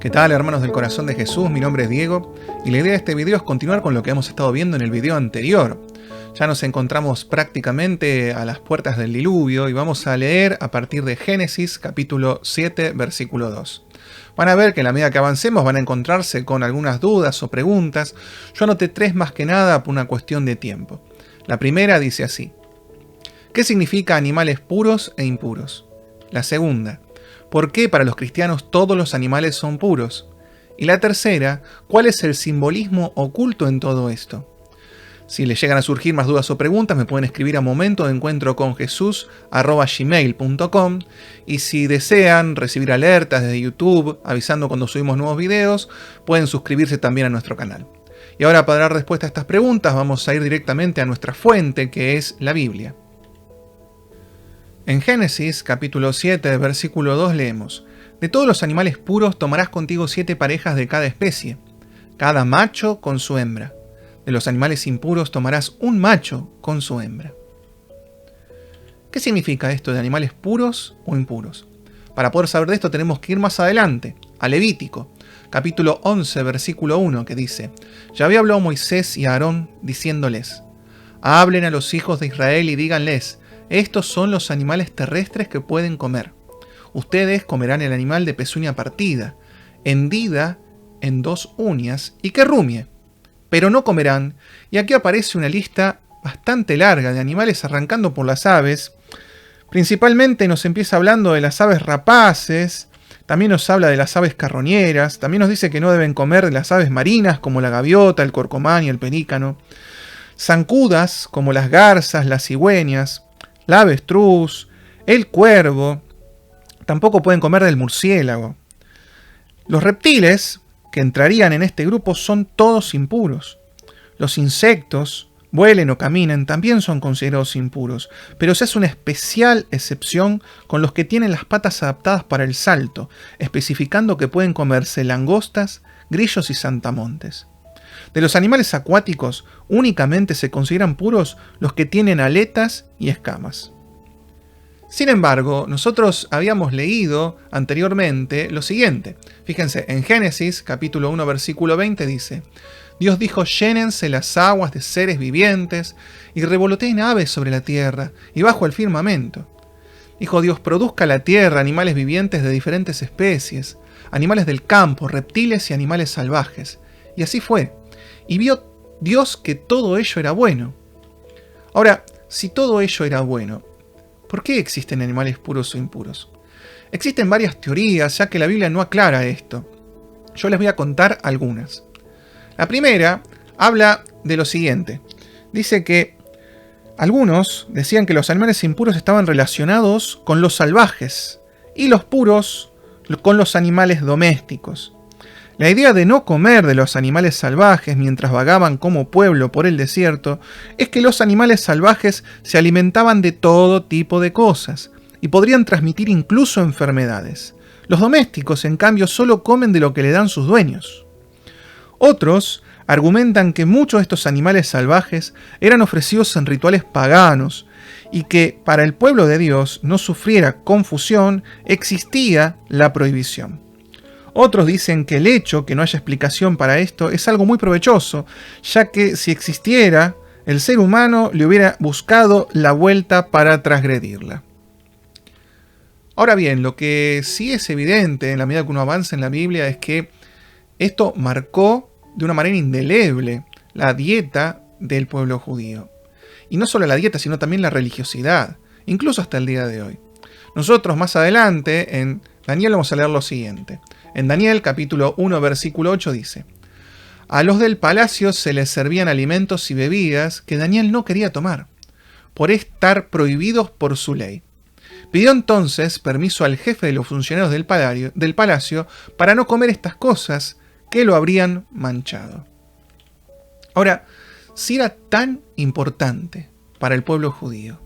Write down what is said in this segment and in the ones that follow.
¿Qué tal, hermanos del corazón de Jesús? Mi nombre es Diego y la idea de este video es continuar con lo que hemos estado viendo en el video anterior. Ya nos encontramos prácticamente a las puertas del diluvio y vamos a leer a partir de Génesis capítulo 7 versículo 2. Van a ver que a la medida que avancemos van a encontrarse con algunas dudas o preguntas. Yo anoté tres más que nada por una cuestión de tiempo. La primera dice así: ¿qué significa animales puros e impuros? La segunda: ¿por qué para los cristianos todos los animales son puros? Y la tercera: ¿cuál es el simbolismo oculto en todo esto? Si les llegan a surgir más dudas o preguntas, me pueden escribir a momentodencuentroconjesus@gmail.com, y si desean recibir alertas desde YouTube avisando cuando subimos nuevos videos, pueden suscribirse también a nuestro canal. Y ahora, para dar respuesta a estas preguntas, vamos a ir directamente a nuestra fuente, que es la Biblia. En Génesis capítulo 7 versículo 2 leemos: de todos los animales puros tomarás contigo 7 parejas de cada especie, cada macho con su hembra. De los animales impuros tomarás un macho con su hembra. ¿Qué significa esto de animales puros o impuros? Para poder saber de esto tenemos que ir más adelante, a Levítico, capítulo 11, versículo 1, que dice: Yahvé habló a Moisés y a Aarón, diciéndoles: hablen a los hijos de Israel y díganles: estos son los animales terrestres que pueden comer. Ustedes comerán el animal de pezuña partida, hendida en 2 uñas y que rumie. Pero no comerán, y aquí aparece una lista bastante larga de animales arrancando por las aves. Principalmente nos empieza hablando de las aves rapaces, también nos habla de las aves carroñeras, también nos dice que no deben comer de las aves marinas como la gaviota, el corcomán y el pelícano, zancudas como las garzas, las cigüeñas, la avestruz, el cuervo, tampoco pueden comer del murciélago. Los reptiles que entrarían en este grupo son todos impuros. Los insectos, vuelen o caminen, también son considerados impuros, pero se hace una especial excepción con los que tienen las patas adaptadas para el salto, especificando que pueden comerse langostas, grillos y saltamontes. De los animales acuáticos, únicamente se consideran puros los que tienen aletas y escamas. Sin embargo, nosotros habíamos leído anteriormente lo siguiente. Fíjense, en Génesis, capítulo 1, versículo 20 dice: Dios dijo: llénense las aguas de seres vivientes y revoloteen aves sobre la tierra y bajo el firmamento. Dijo Dios: produzca la tierra animales vivientes de diferentes especies, animales del campo, reptiles y animales salvajes. Y así fue. Y vio Dios que todo ello era bueno. Ahora, si todo ello era bueno, ¿por qué existen animales puros o impuros? Existen varias teorías, ya que la Biblia no aclara esto. Yo les voy a contar algunas. La primera habla de lo siguiente. Dice que algunos decían que los animales impuros estaban relacionados con los salvajes y los puros con los animales domésticos. La idea de no comer de los animales salvajes mientras vagaban como pueblo por el desierto es que los animales salvajes se alimentaban de todo tipo de cosas y podrían transmitir incluso enfermedades. Los domésticos, en cambio, solo comen de lo que le dan sus dueños. Otros argumentan que muchos de estos animales salvajes eran ofrecidos en rituales paganos y que para el pueblo de Dios no sufriera confusión, existía la prohibición. Otros dicen que el hecho que no haya explicación para esto es algo muy provechoso, ya que si existiera, el ser humano le hubiera buscado la vuelta para transgredirla. Ahora bien, lo que sí es evidente en la medida que uno avanza en la Biblia es que esto marcó de una manera indeleble la dieta del pueblo judío. Y no solo la dieta, sino también la religiosidad, incluso hasta el día de hoy. Nosotros más adelante en Daniel vamos a leer lo siguiente. En Daniel capítulo 1 versículo 8 dice: a los del palacio se les servían alimentos y bebidas que Daniel no quería tomar, por estar prohibidos por su ley. Pidió entonces permiso al jefe de los funcionarios del palacio para no comer estas cosas que lo habrían manchado. Ahora, si era tan importante para el pueblo judío,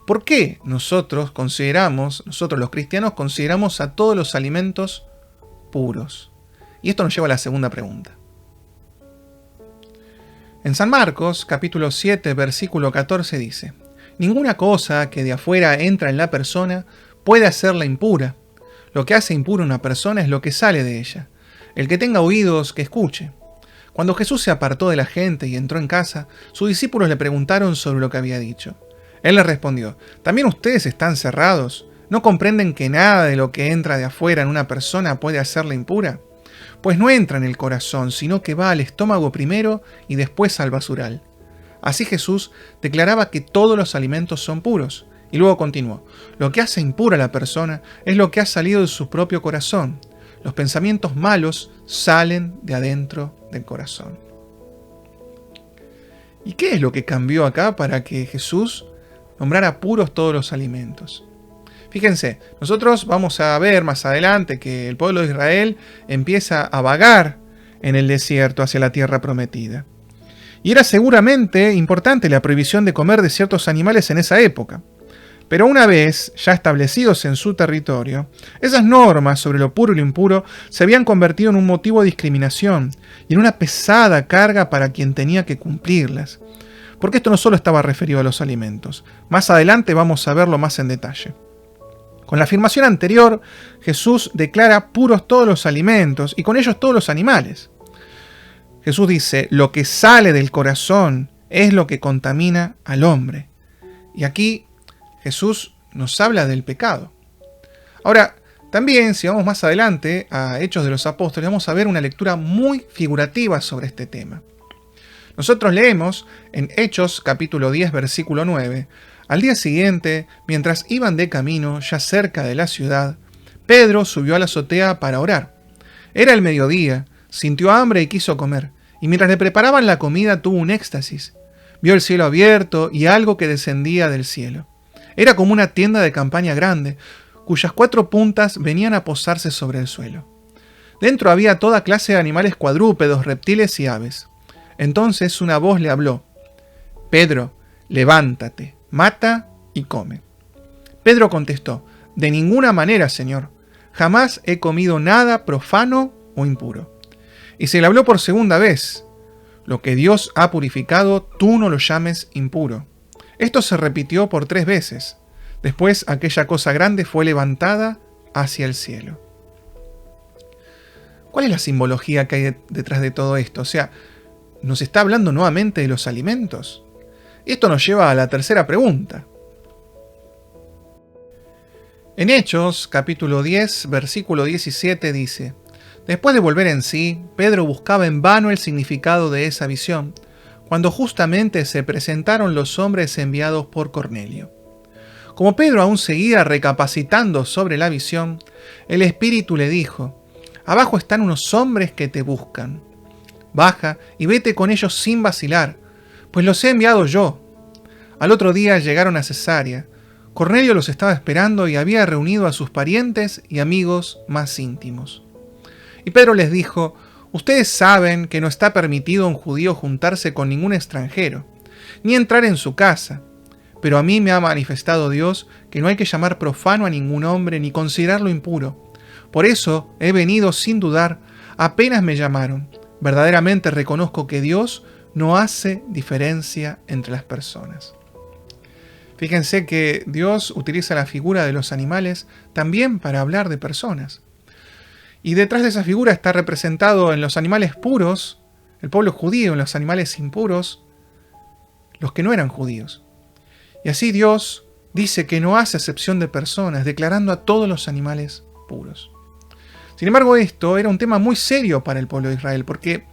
¿por qué nosotros los cristianos consideramos a todos los alimentos puros? Y esto nos lleva a la segunda pregunta. En San Marcos, capítulo 7, versículo 14 dice: ninguna cosa que de afuera entra en la persona puede hacerla impura. Lo que hace impuro a una persona es lo que sale de ella. El que tenga oídos, que escuche. Cuando Jesús se apartó de la gente y entró en casa, sus discípulos le preguntaron sobre lo que había dicho. Él les respondió: ¿también ustedes están cerrados? ¿No comprenden que nada de lo que entra de afuera en una persona puede hacerla impura? Pues no entra en el corazón, sino que va al estómago primero y después al basural. Así Jesús declaraba que todos los alimentos son puros, y luego continuó: lo que hace impura a la persona es lo que ha salido de su propio corazón. Los pensamientos malos salen de adentro del corazón. ¿Y qué es lo que cambió acá para que Jesús nombrara puros todos los alimentos? Fíjense, nosotros vamos a ver más adelante que el pueblo de Israel empieza a vagar en el desierto hacia la tierra prometida. Y era seguramente importante la prohibición de comer de ciertos animales en esa época. Pero una vez ya establecidos en su territorio, esas normas sobre lo puro y lo impuro se habían convertido en un motivo de discriminación y en una pesada carga para quien tenía que cumplirlas. Porque esto no solo estaba referido a los alimentos. Más adelante vamos a verlo más en detalle. Con la afirmación anterior, Jesús declara puros todos los alimentos y con ellos todos los animales. Jesús dice: lo que sale del corazón es lo que contamina al hombre. Y aquí Jesús nos habla del pecado. Ahora, también, si vamos más adelante a Hechos de los Apóstoles, vamos a ver una lectura muy figurativa sobre este tema. Nosotros leemos en Hechos capítulo 10, versículo 9: al día siguiente, mientras iban de camino ya cerca de la ciudad, Pedro subió a la azotea para orar. Era el mediodía, sintió hambre y quiso comer, y mientras le preparaban la comida tuvo un éxtasis. Vio el cielo abierto y algo que descendía del cielo. Era como una tienda de campaña grande, cuyas 4 puntas venían a posarse sobre el suelo. Dentro había toda clase de animales cuadrúpedos, reptiles y aves. Entonces una voz le habló: Pedro, levántate, mata y come. Pedro contestó: de ninguna manera, Señor. Jamás he comido nada profano o impuro. Y se le habló por segunda vez: lo que Dios ha purificado, tú no lo llames impuro. Esto se repitió por 3 veces. Después aquella cosa grande fue levantada hacia el cielo. ¿Cuál es la simbología que hay detrás de todo esto? O sea, ¿nos está hablando nuevamente de los alimentos? Esto nos lleva a la tercera pregunta. En Hechos, capítulo 10, versículo 17 dice: después de volver en sí, Pedro buscaba en vano el significado de esa visión, cuando justamente se presentaron los hombres enviados por Cornelio. Como Pedro aún seguía recapacitando sobre la visión, el Espíritu le dijo: abajo están unos hombres que te buscan. Baja y vete con ellos sin vacilar, pues los he enviado yo. Al otro día llegaron a Cesarea. Cornelio los estaba esperando y había reunido a sus parientes y amigos más íntimos. Y Pedro les dijo: ustedes saben que no está permitido a un judío juntarse con ningún extranjero, ni entrar en su casa. Pero a mí me ha manifestado Dios que no hay que llamar profano a ningún hombre ni considerarlo impuro. Por eso he venido sin dudar, apenas me llamaron. Verdaderamente reconozco que Dios no hace diferencia entre las personas. Fíjense que Dios utiliza la figura de los animales también para hablar de personas. Y detrás de esa figura está representado en los animales puros, el pueblo judío, en los animales impuros, los que no eran judíos. Y así Dios dice que no hace acepción de personas, declarando a todos los animales puros. Sin embargo, esto era un tema muy serio para el pueblo de Israel, porque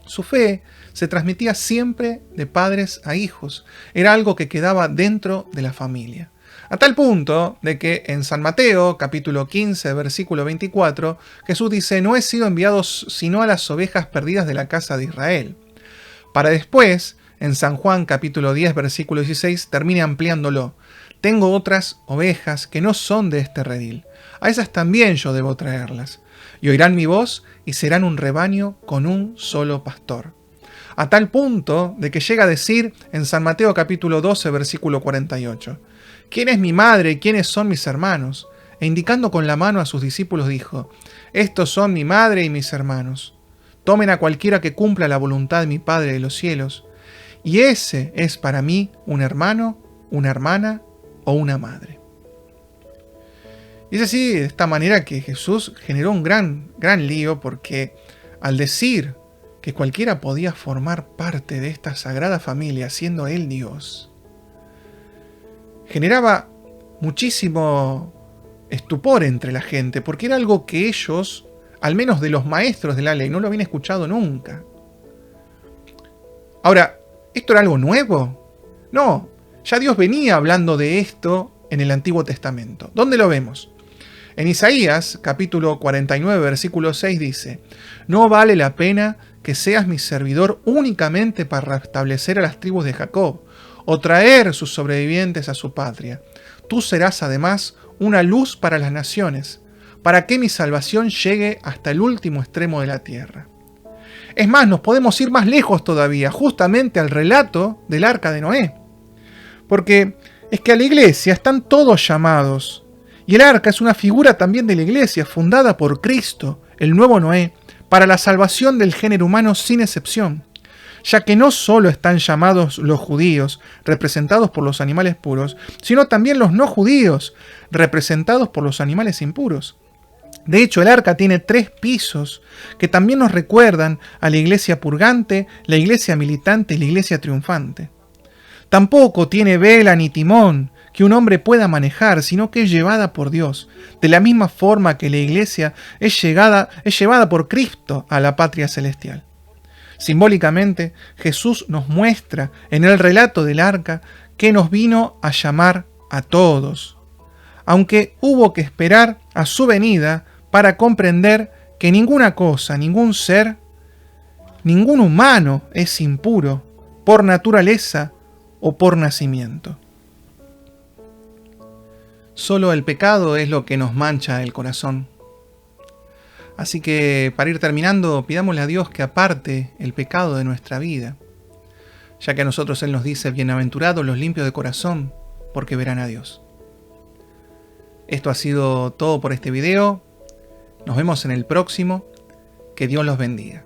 su fe se transmitía siempre de padres a hijos. Era algo que quedaba dentro de la familia. A tal punto de que en San Mateo, capítulo 15, versículo 24, Jesús dice: no he sido enviado sino a las ovejas perdidas de la casa de Israel. Para después, en San Juan, capítulo 10, versículo 16, termine ampliándolo: tengo otras ovejas que no son de este redil. A esas también yo debo traerlas. Y oirán mi voz y serán un rebaño con un solo pastor. A tal punto de que llega a decir en San Mateo capítulo 12, versículo 48, ¿quién es mi madre y quiénes son mis hermanos? E indicando con la mano a sus discípulos dijo: estos son mi madre y mis hermanos. Tomen a cualquiera que cumpla la voluntad de mi Padre de los cielos. Y ese es para mí un hermano, una hermana o una madre. Y es así, de esta manera que Jesús generó un gran lío, porque al decir que cualquiera podía formar parte de esta sagrada familia siendo Él Dios, generaba muchísimo estupor entre la gente, porque era algo que ellos, al menos de los maestros de la ley, no lo habían escuchado nunca. Ahora, ¿esto era algo nuevo? No, ya Dios venía hablando de esto en el Antiguo Testamento. ¿Dónde lo vemos? En Isaías, capítulo 49, versículo 6 dice: «No vale la pena que seas mi servidor únicamente para restablecer a las tribus de Jacob, o traer sus sobrevivientes a su patria. Tú serás además una luz para las naciones, para que mi salvación llegue hasta el último extremo de la tierra». Es más, nos podemos ir más lejos todavía, justamente al relato del Arca de Noé. Porque es que a la iglesia están todos llamados, y el arca es una figura también de la iglesia, fundada por Cristo, el nuevo Noé, para la salvación del género humano sin excepción, ya que no solo están llamados los judíos, representados por los animales puros, sino también los no judíos, representados por los animales impuros. De hecho, el arca tiene 3 pisos, que también nos recuerdan a la iglesia purgante, la iglesia militante y la iglesia triunfante. Tampoco tiene vela ni timón que un hombre pueda manejar, sino que es llevada por Dios, de la misma forma que la iglesia es llevada por Cristo a la patria celestial. Simbólicamente, Jesús nos muestra en el relato del arca que nos vino a llamar a todos, aunque hubo que esperar a su venida para comprender que ninguna cosa, ningún ser, ningún humano es impuro por naturaleza o por nacimiento. Solo el pecado es lo que nos mancha el corazón. Así que, para ir terminando, pidámosle a Dios que aparte el pecado de nuestra vida, ya que a nosotros Él nos dice: bienaventurados los limpios de corazón, porque verán a Dios. Esto ha sido todo por este video. Nos vemos en el próximo. Que Dios los bendiga.